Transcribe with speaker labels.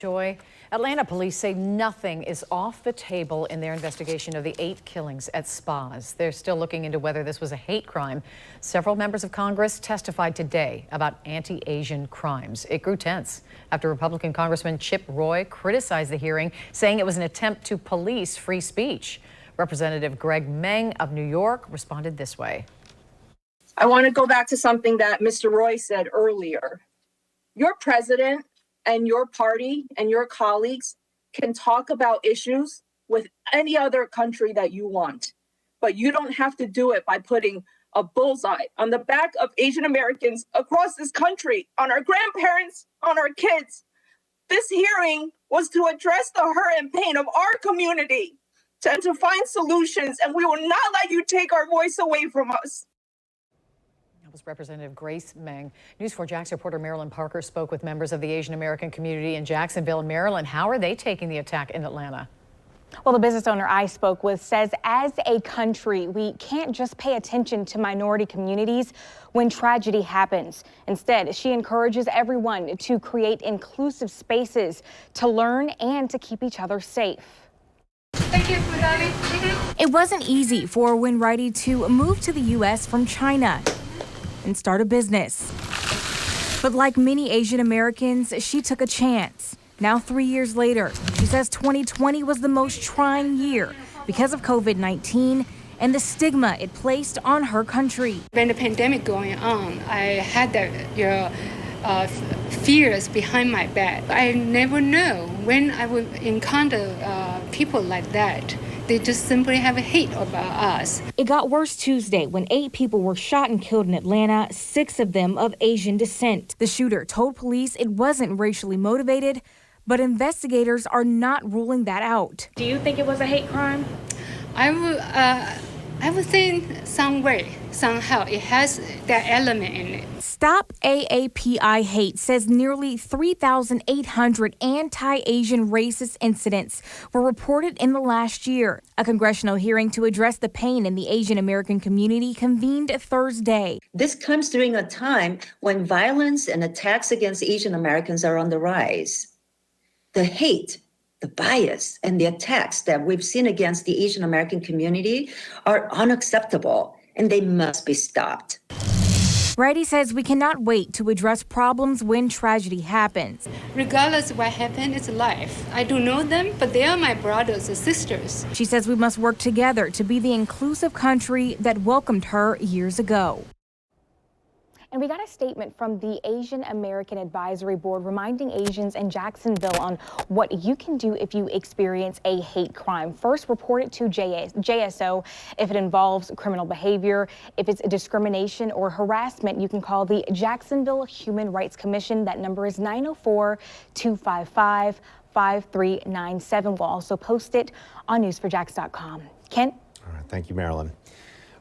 Speaker 1: Joy, Atlanta police say nothing is off the table in their investigation of the 8 killings at spas. They're still looking into whether this was a hate crime. Several members of Congress testified today about anti-Asian crimes. It grew tense after Republican Congressman Chip Roy criticized the hearing, saying it was an attempt to police free speech. Representative Greg Meng of New York responded this way.
Speaker 2: I want to go back to something that Mr. Roy said earlier. Your president and your party and your colleagues can talk about issues with any other country that you want, but you don't have to do it by putting a bullseye on the back of Asian Americans across this country, on our grandparents, on our kids. This hearing was to address the hurt and pain of our community and to find solutions, and we will not let you take our voice away from us.
Speaker 1: That was Representative Grace Meng. News 4 Jax reporter Marilyn Parker spoke with members of the Asian American community in Jacksonville. Marilyn, how are they taking the attack in Atlanta?
Speaker 3: Well, the business owner I spoke with says as a country, we can't just pay attention to minority communities when tragedy happens. Instead, she encourages everyone to create inclusive spaces to learn and to keep each other safe.
Speaker 4: Thank you, It wasn't easy for Winrighty to move to the U.S. from China and start a business. But like many Asian Americans, she took a chance. Now 3 years later, she says 2020 was the most trying year because of COVID-19 and the stigma it placed on her country.
Speaker 5: When the pandemic going on, I had that fears behind my back. I never know when I would encounter people like that. They just simply have a hate about us.
Speaker 4: It got worse Tuesday when 8 people were shot and killed in Atlanta, 6 of them of Asian descent. The shooter told police it wasn't racially motivated, but investigators are not ruling that out.
Speaker 3: Do you think it was a hate crime?
Speaker 5: I would think some way, somehow, it has that element in it.
Speaker 4: Stop AAPI Hate says nearly 3,800 anti-Asian racist incidents were reported in the last year. A congressional hearing to address the pain in the Asian American community convened Thursday.
Speaker 6: This comes during a time when violence and attacks against Asian Americans are on the rise. The hate, the bias, and the attacks that we've seen against the Asian American community are unacceptable, and they must be stopped.
Speaker 4: Righty says we cannot wait to address problems when tragedy happens.
Speaker 5: Regardless of what happened, it's life. I do know them, but they are my brothers and sisters.
Speaker 4: She says we must work together to be the inclusive country that welcomed her years ago.
Speaker 3: And we got a statement from the Asian American Advisory Board reminding Asians in Jacksonville on what you can do if you experience a hate crime. First, report it to JSO if it involves criminal behavior. If it's discrimination or harassment, you can call the Jacksonville Human Rights Commission. That number is 904-255-5397. We'll also post it on news4jax.com. Kent?
Speaker 7: All right, thank you, Marilyn.